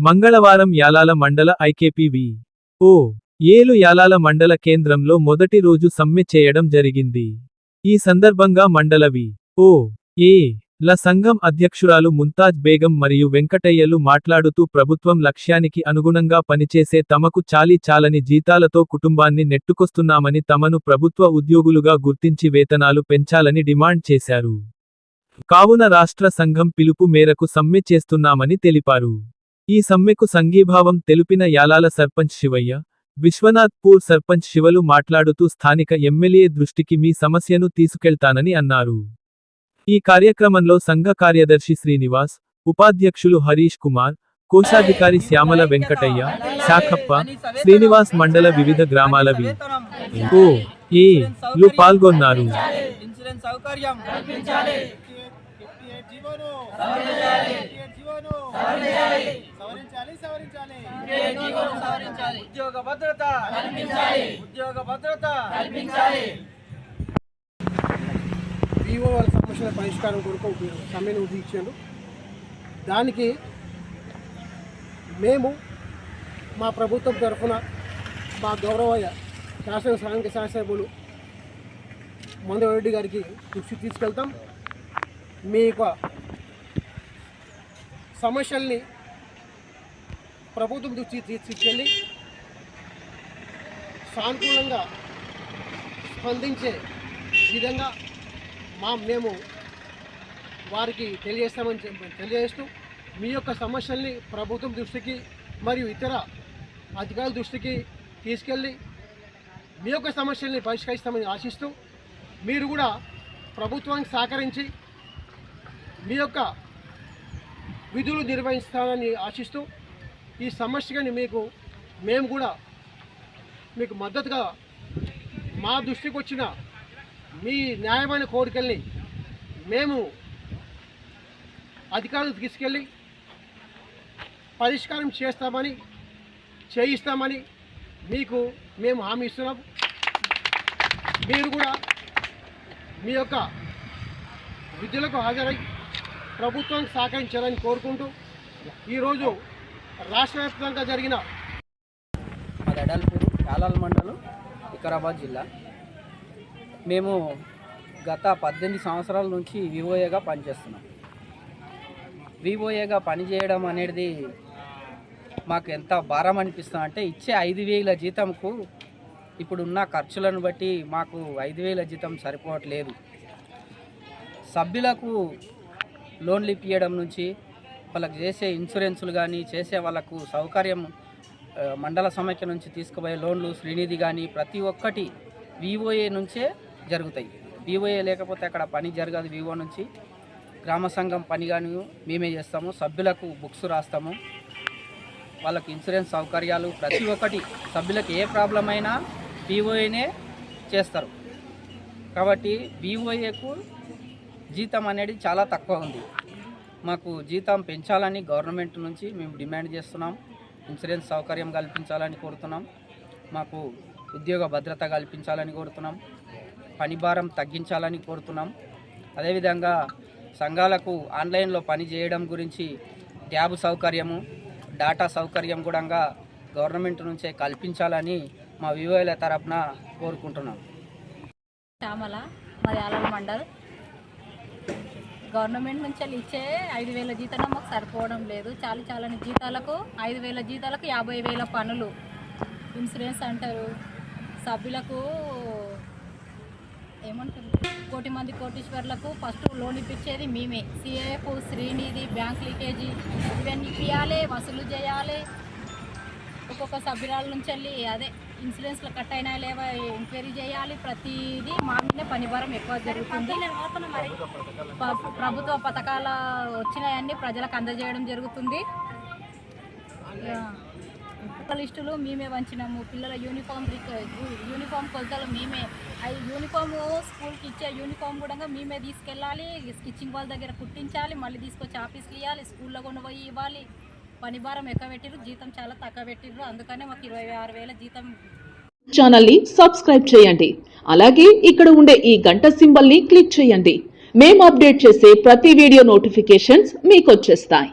మంగళవారం యాలాల మండల ఐకేపీ ఓ ఏలు యాలాల మండల కేంద్రంలో మొదటి రోజు సమ్మె చేయడం జరిగింది. ఈ సందర్భంగా మండల ఓ ఏ ల సంఘం అధ్యక్షురాలు ముంతాజ్ బేగం మరియు వెంకటయ్యలు మాట్లాడుతూ ప్రభుత్వం లక్ష్యానికి అనుగుణంగా పనిచేసే తమకు చాలని జీతాలతో కుటుంబాన్ని నెట్టుకొస్తున్నామని, తమను ప్రభుత్వ ఉద్యోగులుగా గుర్తించి వేతనాలు పెంచాలని డిమాండ్ చేశారు. కావున రాష్ట్ర సంఘం పిలుపు మేరకు సమ్మె చేస్తున్నామని తెలిపారు. ఈ సమ్మెకు సంఘీభావం తెలిపిన యాలాల సర్పంచ్ శివయ్య, విశ్వనాథ్పూర్ సర్పంచ్ శివలు మాట్లాడుతూ స్థానిక ఎమ్మెల్యే దృష్టికి మీ సమస్యను తీసుకెళ్తానని అన్నారు. ఈ కార్యక్రమంలో సంఘ కార్యదర్శి శ్రీనివాస్, ఉపాధ్యక్షులు హరీష్ కుమార్, కోశాధికారి శ్యామల వెంకటయ్య, శాఖప్ప, శ్రీనివాస్ మండల వివిధ గ్రామాల ఓ ఏ లు పాల్గొన్నారు. వివో వాళ్ళ సమస్యల పరిష్కారం కొరకు సమ్మెను ఉద్దేశించారు. దానికి మేము మా ప్రభుత్వం తరఫున మా గౌరవ స్థానిక శాసనసభ్యులు మందరెడ్డి గారికి దృష్టికి తీసుకెళ్తాం. మీ యొక్క సమస్యల్ని ప్రభుత్వం దృష్టికి తీసుకెళ్ళి సానుకూలంగా స్పందించే విధంగా మేము వారికి తెలియజేస్తూ మీ యొక్క సమస్యల్ని ప్రభుత్వం దృష్టికి మరియు ఇతర అధికారుల దృష్టికి తీసుకెళ్ళి మీ యొక్క సమస్యల్ని పరిష్కరిస్తామని ఆశిస్తూ, మీరు కూడా ప్రభుత్వానికి సహకరించి మీ యొక్క విధులు నిర్వహిస్తానని ఆశిస్తూ, ఈ సమస్యని మేము కూడా మీకు మద్దతుగా మా దృష్టికి వచ్చిన మీ న్యాయమైన కోరికల్ని మేము అధికారులకు తీసుకెళ్ళి పరిష్కారం చేయిస్తామని మేము హామీ ఇస్తున్నాం. మీరు కూడా మీ యొక్క విధులకు హాజరై ప్రభుత్వానికి సహకరించాలని కోరుకుంటూ, ఈరోజు రాష్ట్ర వ్యాప్తంగా జరిగిన అడల్పూర్ యాలాల మండలం వికారాబాద్ జిల్లా. మేము గత 18 సంవత్సరాల నుంచి వివోఏగా పనిచేస్తున్నాం. వివోఏగా పనిచేయడం అనేది మాకు ఎంత భారం అనిపిస్తుంది అంటే, ఇచ్చే 5,000 జీతంకు ఇప్పుడున్న ఖర్చులను బట్టి మాకు 5,000 జీతం సరిపోవట్లేదు. సభ్యులకు లోన్లు ఇప్పించడం నుంచి వాళ్ళకి చేసే ఇన్సూరెన్సులు కానీ, చేసే వాళ్ళకు సౌకర్యం మండల సమైక్య నుంచి తీసుకుపోయే లోన్లు, శ్రీనిధి కానీ ప్రతి ఒక్కటి వివోఏ నుంచే జరుగుతాయి. వివోఏ లేకపోతే అక్కడ పని జరగదు. వివో నుంచి గ్రామ సంఘం పని కానీ మేమే చేస్తాము. సభ్యులకు బుక్స్ రాస్తాము, వాళ్ళకి ఇన్సూరెన్స్ సౌకర్యాలు ప్రతి ఒక్కటి సభ్యులకు ఏ ప్రాబ్లం అయినా వివోఏనే చేస్తారు. కాబట్టి వివోఏకు జీతం అనేది చాలా తక్కువ ఉంది. మాకు జీతం పెంచాలని గవర్నమెంట్ నుంచి మేము డిమాండ్ చేస్తున్నాం. ఇన్సూరెన్స్ సౌకర్యం కల్పించాలని కోరుతున్నాం. మాకు ఉద్యోగ భద్రత కల్పించాలని కోరుతున్నాం. పని భారం తగ్గించాలని కోరుతున్నాం. అదేవిధంగా సంఘాలకు ఆన్లైన్లో పని చేయడం గురించి ట్యాబ్ సౌకర్యము, డాటా సౌకర్యం కూడా గవర్నమెంట్ నుంచే కల్పించాలని మా వివోల తరపున కోరుకుంటున్నాం. శ్యామల, మాది యాలాల మండల్. గవర్నమెంట్ నుంచి ఇచ్చే 5,000 జీతం మాకు సరిపోవడం లేదు. చాలని జీతాలకు 5,000 జీతాలకు 50,000 పనులు, ఇన్సూరెన్స్ అంటారు. సభ్యులకు ఏమంటారు, 1 కోటి మంది కోటీశ్వర్లకు ఫస్ట్ లోన్ ఇప్పించేది మేమే. సిఏఎఫ్, శ్రీనిధి, బ్యాంక్ లీకేజీ ఇవన్నీ ఇప్పించాలి, వసూలు చేయాలి. ఒక్కొక్క సభ్యురాల నుంచి వెళ్ళి ఇన్సూరెన్స్లో కట్ అయినా లేవా ఎంక్వైరీ చేయాలి. ప్రతిదీ మా మీదే పనిభారం ఎక్కువ జరుగుతుంది. ప్రభుత్వ పథకాల వచ్చినాయన్నీ ప్రజలకు అందజేయడం జరుగుతుంది. లిస్టులు మేమే వంచినాము. పిల్లల యూనిఫామ్ కొలతలు మేమే. యూనిఫామ్ స్కూల్కి ఇచ్చే యూనిఫామ్ కూడా మేమే తీసుకెళ్ళాలి. స్టిచ్చింగ్ వాళ్ళ దగ్గర కుట్టించాలి, మళ్ళీ తీసుకొచ్చి ఆఫీస్కి ఇవ్వాలి, స్కూల్లో కొన్ని పోయి ఇవ్వాలి. పని భారం ఎక్కువ పెట్టిర్రు, జీతం చాలా తక్కువ పెట్టిర్రు. అందుకనే మాకు 26,000 జీతం. ఛానల్ని సబ్స్క్రైబ్ చేయండి. అలాగే ఇక్కడ ఉండే ఈ గంట సింబల్ని క్లిక్ చేయండి. మేము అప్డేట్ చేసే ప్రతి వీడియో నోటిఫికేషన్స్ మీకు వచ్చేస్తాయి.